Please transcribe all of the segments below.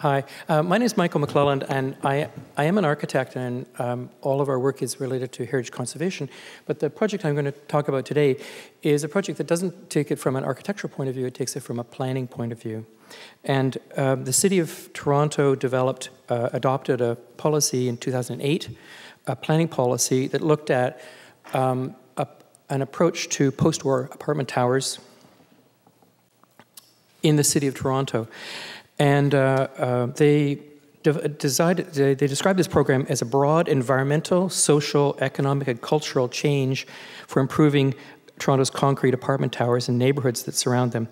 Hi, my name is Michael McClelland, and I am an architect, and all of our work is related to heritage conservation. But the project I'm going to talk about today is a project that doesn't take it from an architectural point of view, it takes it from a planning point of view. And the City of Toronto adopted a policy in 2008, a planning policy that looked at an approach to post-war apartment towers in the City of Toronto. And they described this program as a broad environmental, social, economic, and cultural change for improving Toronto's concrete apartment towers and neighborhoods that surround them.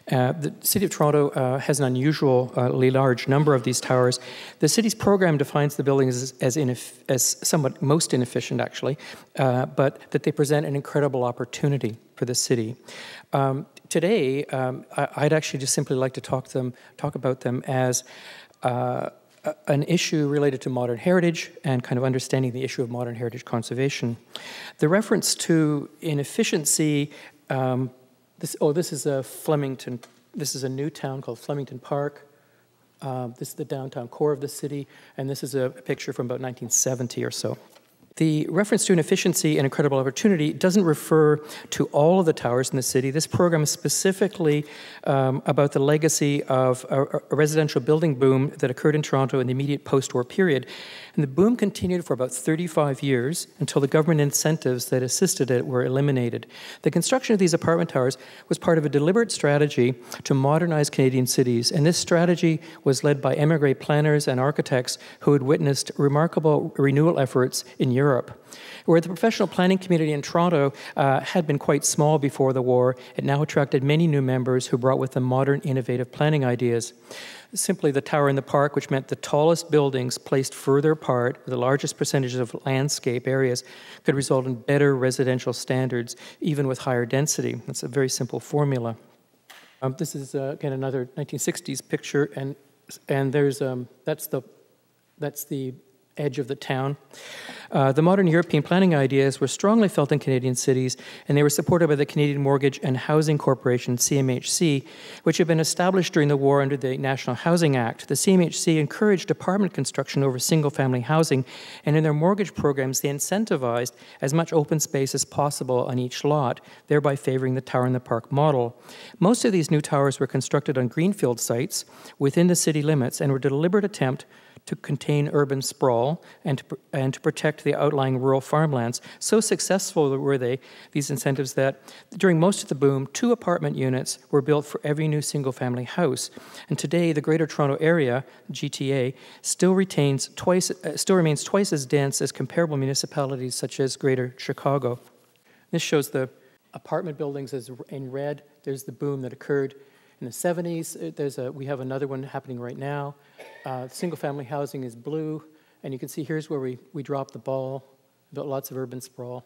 The City of Toronto has an unusually large number of these towers. The city's program defines the buildings as somewhat most inefficient, actually, but that they present an incredible opportunity for the city. Today, I'd actually just simply like to talk about them as an issue related to modern heritage and kind of understanding the issue of modern heritage conservation. The reference to inefficiency, this is a Flemington, this is a new town called Flemington Park. This is the downtown core of the city, and this is a picture from about 1970 or so. The reference to inefficiency and incredible opportunity doesn't refer to all of the towers in the city. This program is specifically about the legacy of a residential building boom that occurred in Toronto in the immediate post-war period. And the boom continued for about 35 years until the government incentives that assisted it were eliminated. The construction of these apartment towers was part of a deliberate strategy to modernize Canadian cities, and this strategy was led by émigré planners and architects who had witnessed remarkable renewal efforts in Europe. Where the professional planning community in Toronto had been quite small before the war, it now attracted many new members who brought with them modern, innovative planning ideas. Simply the tower in the park, which meant the tallest buildings placed further apart, the largest percentages of landscape areas, could result in better residential standards, even with higher density. That's a very simple formula. This is, again, another 1960s picture, and there's that's the edge of the town. The modern European planning ideas were strongly felt in Canadian cities, and they were supported by the Canadian Mortgage and Housing Corporation, CMHC, which had been established during the war under the National Housing Act. The CMHC encouraged apartment construction over single-family housing, and in their mortgage programs, they incentivized as much open space as possible on each lot, thereby favoring the tower in the park model. Most of these new towers were constructed on greenfield sites within the city limits and were a deliberate attempt to contain urban sprawl and to protect the outlying rural farmlands. So successful were these incentives, that during most of the boom, 2 apartment units were built for every new single-family house. And today, the Greater Toronto Area, GTA, still remains twice as dense as comparable municipalities such as Greater Chicago. This shows the apartment buildings as in red. There's the boom that occurred in the 70s. We have another one happening right now. Single-family housing is blue, and you can see here's where we dropped the ball, built lots of urban sprawl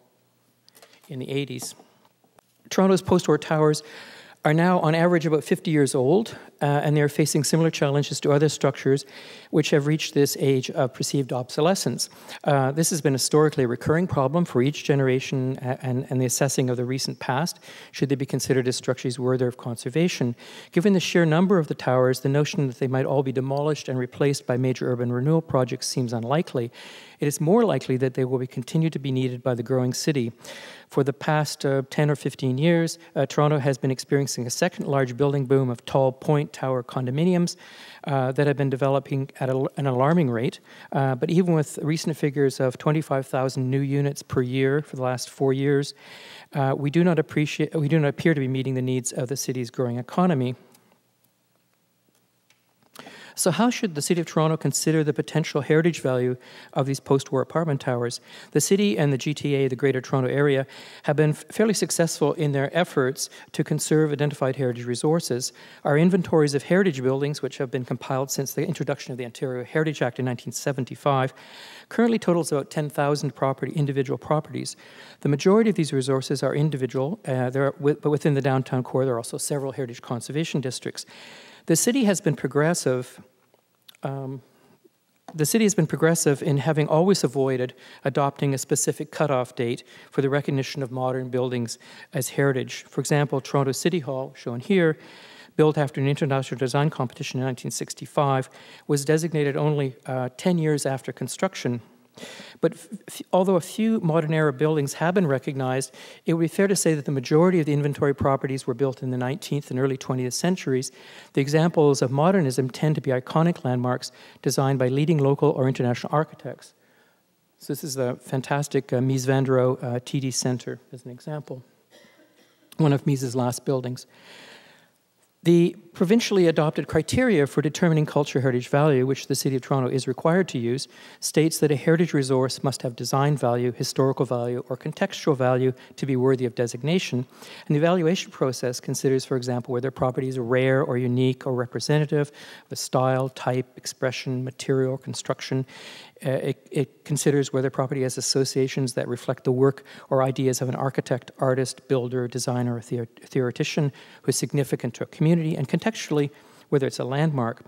in the 80s. Toronto's post-war towers are now on average about 50 years old, and they're facing similar challenges to other structures which have reached this age of perceived obsolescence. This has been historically a recurring problem for each generation and the assessing of the recent past, should they be considered as structures worthy of conservation. Given the sheer number of the towers, the notion that they might all be demolished and replaced by major urban renewal projects seems unlikely. It is more likely that they will continue to be needed by the growing city. For the past 10 or 15 years, Toronto has been experiencing a second large building boom of tall point tower condominiums that have been developing at an alarming rate. But even with recent figures of 25,000 new units per year for the last 4 years, we do not appear to be meeting the needs of the city's growing economy. So how should the City of Toronto consider the potential heritage value of these post-war apartment towers? The city and the GTA, the Greater Toronto Area, have been fairly successful in their efforts to conserve identified heritage resources. Our inventories of heritage buildings, which have been compiled since the introduction of the Ontario Heritage Act in 1975, currently totals about 10,000 individual properties. The majority of these resources are individual, but within the downtown core, there are also several heritage conservation districts. The city has been progressive. In having always avoided adopting a specific cutoff date for the recognition of modern buildings as heritage. For example, Toronto City Hall, shown here, built after an international design competition in 1965, was designated only 10 years after construction. But although a few modern-era buildings have been recognized, it would be fair to say that the majority of the inventory properties were built in the 19th and early 20th centuries. The examples of modernism tend to be iconic landmarks designed by leading local or international architects. So this is the fantastic Mies van der Rohe TD Center, as an example, one of Mies's last buildings. The provincially adopted criteria for determining cultural heritage value, which the City of Toronto is required to use, states that a heritage resource must have design value, historical value, or contextual value to be worthy of designation. And the evaluation process considers, for example, whether property is rare or unique or representative of a style, type, expression, material, construction. It considers whether property has associations that reflect the work or ideas of an architect, artist, builder, designer, or theoretician who is significant to a community, and contextually, whether it's a landmark.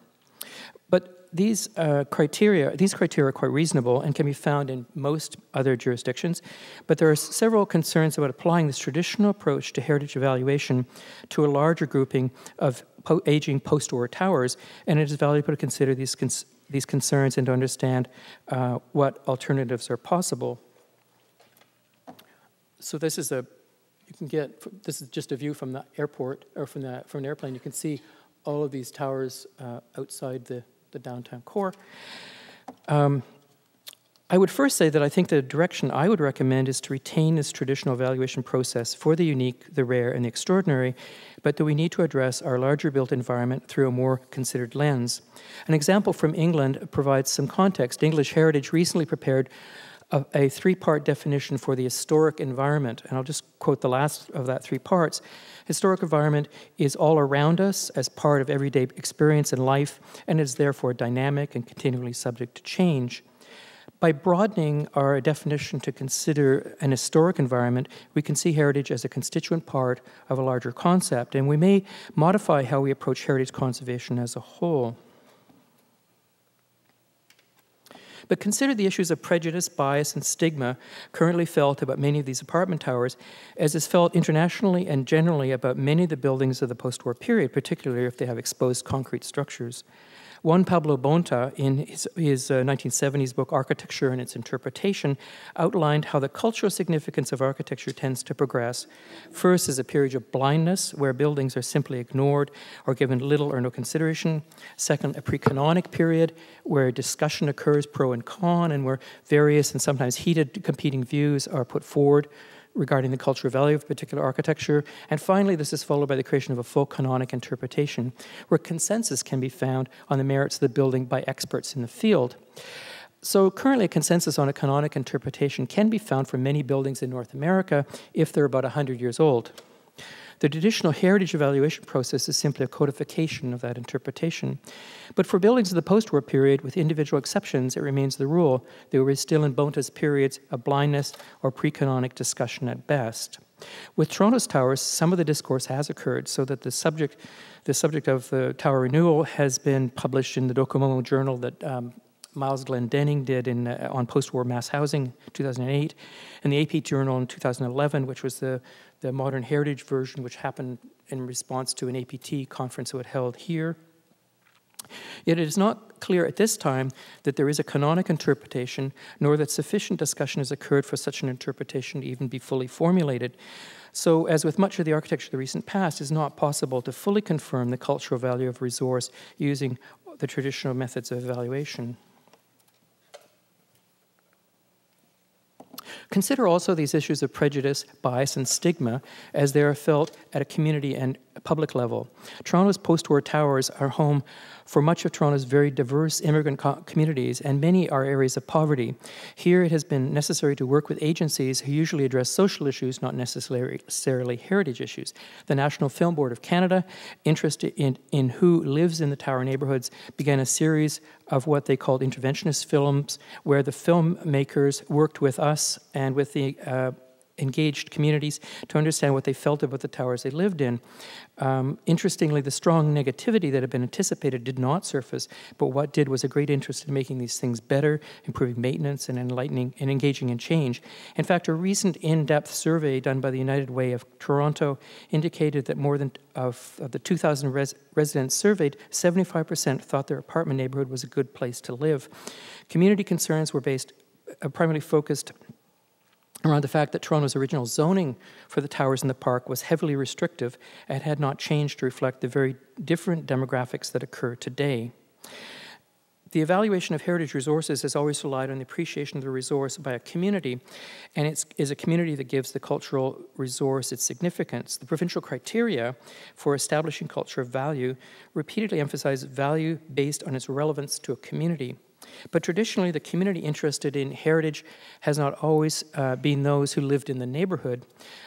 But these criteria are quite reasonable and can be found in most other jurisdictions, but there are several concerns about applying this traditional approach to heritage evaluation to a larger grouping of aging post-war towers, and it is valuable to consider these concerns and to understand what alternatives are possible. So this is this is just a view from the airport, or from an airplane. You can see all of these towers outside the downtown core. I would first say that I think the direction I would recommend is to retain this traditional evaluation process for the unique, the rare, and the extraordinary, but that we need to address our larger built environment through a more considered lens. An example from England provides some context. English Heritage recently prepared a three-part definition for the historic environment, and I'll just quote the last of that three parts. Historic environment is all around us as part of everyday experience and life, and is therefore dynamic and continually subject to change. By broadening our definition to consider an historic environment, we can see heritage as a constituent part of a larger concept, and we may modify how we approach heritage conservation as a whole. But consider the issues of prejudice, bias, and stigma currently felt about many of these apartment towers, as is felt internationally and generally about many of the buildings of the post-war period, particularly if they have exposed concrete structures. Juan Pablo Bonta, in his 1970s book Architecture and Its Interpretation, outlined how the cultural significance of architecture tends to progress. First is a period of blindness, where buildings are simply ignored or given little or no consideration. Second, a pre-canonic period, where discussion occurs pro and con, and where various and sometimes heated competing views are put forward regarding the cultural value of particular architecture. And finally, this is followed by the creation of a full canonic interpretation, where consensus can be found on the merits of the building by experts in the field. So currently, a consensus on a canonic interpretation can be found for many buildings in North America if they're about 100 years old. The traditional heritage evaluation process is simply a codification of that interpretation. But for buildings of the post-war period, with individual exceptions, it remains the rule. There is still in Bonta's periods of blindness or pre-canonic discussion at best. With Toronto's towers, some of the discourse has occurred, so that the subject of the tower renewal has been published in the Docomomo Journal that Miles Glendenning did on post-war mass housing in 2008, and the AP Journal in 2011, which was the modern heritage version, which happened in response to an APT conference that was held here. Yet it is not clear at this time that there is a canonic interpretation, nor that sufficient discussion has occurred for such an interpretation to even be fully formulated. So, as with much of the architecture of the recent past, it is not possible to fully confirm the cultural value of a resource using the traditional methods of evaluation. Consider also these issues of prejudice, bias, and stigma as they are felt at a community and public level. Toronto's post-war towers are home for much of Toronto's very diverse immigrant communities, and many are areas of poverty. Here it has been necessary to work with agencies who usually address social issues, not necessarily heritage issues. The National Film Board of Canada, interested in who lives in the tower neighborhoods, began a series of what they called interventionist films, where the filmmakers worked with us and with the engaged communities to understand what they felt about the towers they lived in. Interestingly, the strong negativity that had been anticipated did not surface, but what did was a great interest in making these things better, improving maintenance, and enlightening and engaging in change. In fact, a recent in-depth survey done by the United Way of Toronto indicated that more than of the 2,000 residents surveyed, 75% thought their apartment neighborhood was a good place to live. Community concerns were primarily focused around the fact that Toronto's original zoning for the towers in the park was heavily restrictive and had not changed to reflect the very different demographics that occur today. The evaluation of heritage resources has always relied on the appreciation of the resource by a community, and it is a community that gives the cultural resource its significance. The provincial criteria for establishing culture of value repeatedly emphasize value based on its relevance to a community. But traditionally, the community interested in heritage has not always been those who lived in the neighborhood.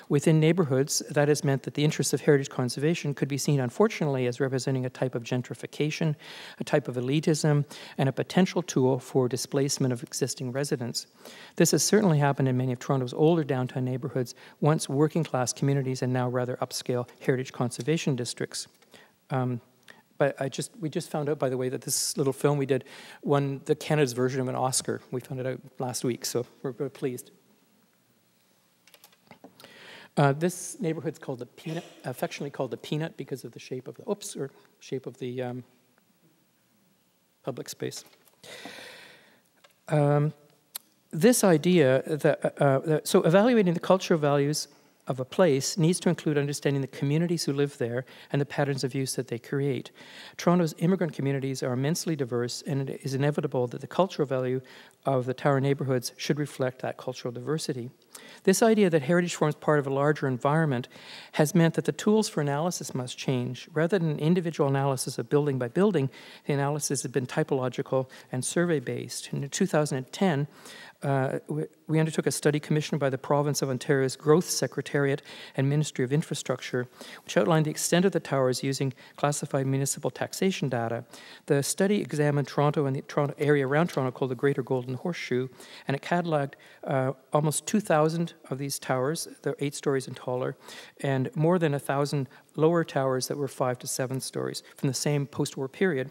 Within neighborhoods, that has meant that the interests of heritage conservation could be seen, unfortunately, as representing a type of gentrification, a type of elitism, and a potential tool for displacement of existing residents. This has certainly happened in many of Toronto's older downtown neighborhoods, once working-class communities and now rather upscale heritage conservation districts. But we just found out, by the way, that this little film we did won the Canada's version of an Oscar. We found it out last week, so we're very pleased. This neighborhood's called the Peanut, affectionately called the Peanut because of the shape of the shape of the public space. This idea that so evaluating the cultural values of a place needs to include understanding the communities who live there and the patterns of use that they create. Toronto's immigrant communities are immensely diverse, and it is inevitable that the cultural value of the tower neighborhoods should reflect that cultural diversity. This idea that heritage forms part of a larger environment has meant that the tools for analysis must change. Rather than an individual analysis of building by building, the analysis has been typological and survey-based. In 2010, we undertook a study commissioned by the Province of Ontario's Growth Secretariat and Ministry of Infrastructure, which outlined the extent of the towers using classified municipal taxation data. The study examined Toronto and the Toronto area around Toronto called the Greater Golden Horseshoe, and it catalogued almost 2,000 of these towers. They're 8 stories and taller, and more than 1,000 lower towers that were 5 to 7 stories from the same post-war period.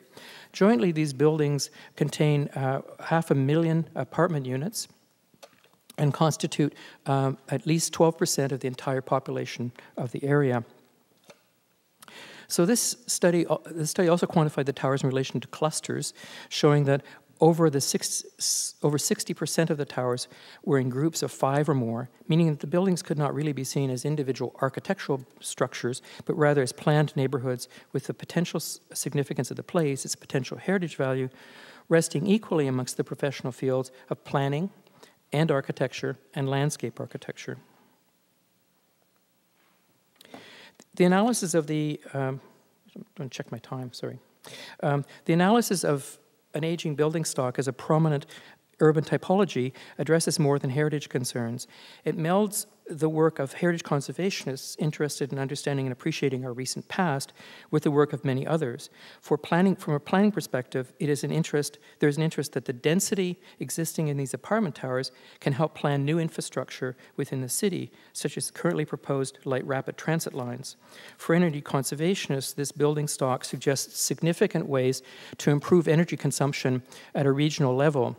Jointly, these buildings contain 500,000 apartment units and constitute at least 12% of the entire population of the area. So this study also quantified the towers in relation to clusters, showing that over 60% of the towers were in groups of 5 or more, meaning that the buildings could not really be seen as individual architectural structures, but rather as planned neighborhoods with the potential significance of the place, its potential heritage value, resting equally amongst the professional fields of planning and architecture and landscape architecture. The analysis of the, I'm going to check my time, sorry. The analysis of an aging building stock as a prominent urban typology addresses more than heritage concerns. It melds the work of heritage conservationists interested in understanding and appreciating our recent past with the work of many others. From a planning perspective, there's an interest that the density existing in these apartment towers can help plan new infrastructure within the city, such as currently proposed light rapid transit lines. For energy conservationists, this building stock suggests significant ways to improve energy consumption at a regional level.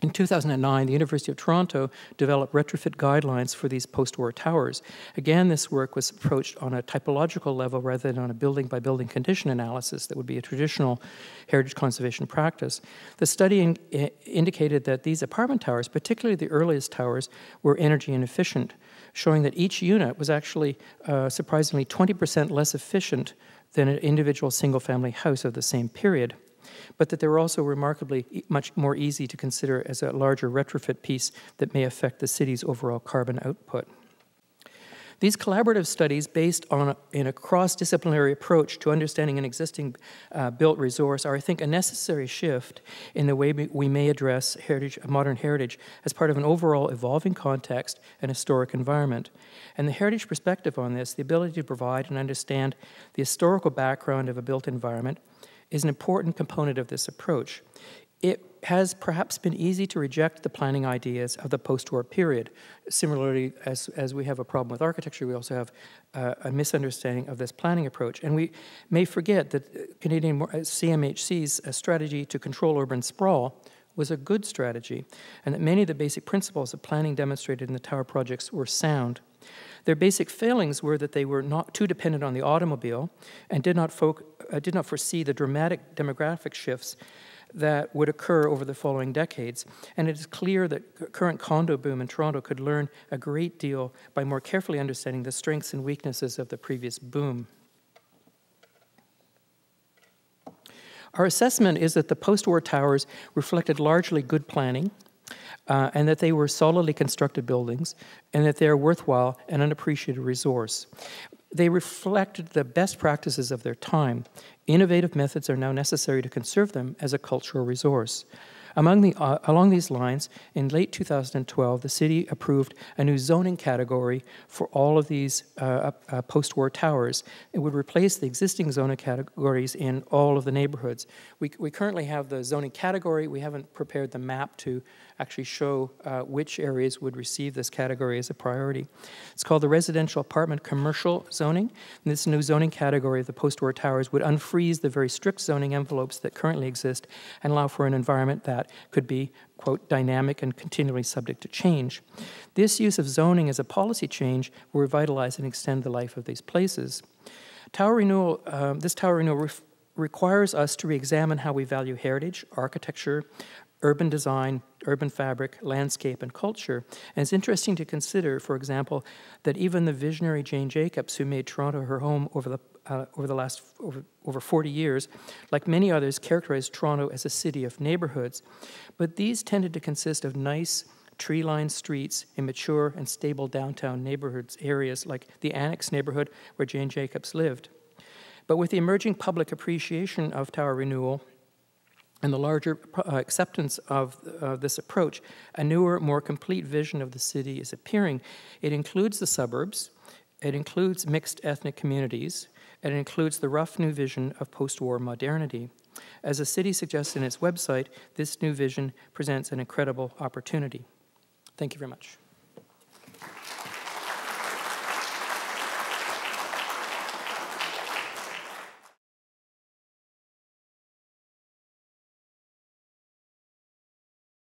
In 2009, the University of Toronto developed retrofit guidelines for these post-war towers. Again, this work was approached on a typological level rather than on a building-by-building condition analysis that would be a traditional heritage conservation practice. The study indicated that these apartment towers, particularly the earliest towers, were energy inefficient, showing that each unit was actually surprisingly 20% less efficient than an individual single-family house of the same period, but that they were also remarkably much more easy to consider as a larger retrofit piece that may affect the city's overall carbon output. These collaborative studies, based on a cross-disciplinary approach to understanding an existing built resource, are, I think, a necessary shift in the way we may address modern heritage as part of an overall evolving context and historic environment. And the heritage perspective on this, the ability to provide and understand the historical background of a built environment, is an important component of this approach. has perhaps been easy to reject the planning ideas of the post-war period. Similarly, as we have a problem with architecture, we also have a misunderstanding of this planning approach. And we may forget that Canadian CMHC's strategy to control urban sprawl was a good strategy, and that many of the basic principles of planning demonstrated in the tower projects were sound. Their basic failings were that they were not too dependent on the automobile and did not foresee the dramatic demographic shifts that would occur over the following decades. And it is clear that current condo boom in Toronto could learn a great deal by more carefully understanding the strengths and weaknesses of the previous boom. Our assessment is that the post-war towers reflected largely good planning, and that they were solidly constructed buildings, and that they are worthwhile and unappreciated resource. They reflected the best practices of their time. Innovative methods are now necessary to conserve them as a cultural resource. Along these lines, in late 2012, the city approved a new zoning category for all of these post-war towers. It would replace the existing zoning categories in all of the neighborhoods. We currently have the zoning category. We haven't prepared the map to actually show which areas would receive this category as a priority. It's called the residential apartment commercial zoning. And this new zoning category of the post-war towers would unfreeze the very strict zoning envelopes that currently exist and allow for an environment that could be, quote, dynamic and continually subject to change. This use of zoning as a policy change will revitalize and extend the life of these places. Tower renewal, this tower renewal requires us to re-examine how we value heritage, architecture, urban design, urban fabric, landscape, and culture. And it's interesting to consider, for example, that even the visionary Jane Jacobs, who made Toronto her home over 40 years, like many others, characterized Toronto as a city of neighborhoods. But these tended to consist of nice, tree-lined streets in mature and stable downtown neighborhoods, areas like the Annex neighborhood where Jane Jacobs lived. But with the emerging public appreciation of tower renewal and the larger acceptance of this approach, a newer, more complete vision of the city is appearing. It includes the suburbs, it includes mixed ethnic communities, and it includes the rough new vision of post-war modernity. As the city suggests in its website, this new vision presents an incredible opportunity. Thank you very much.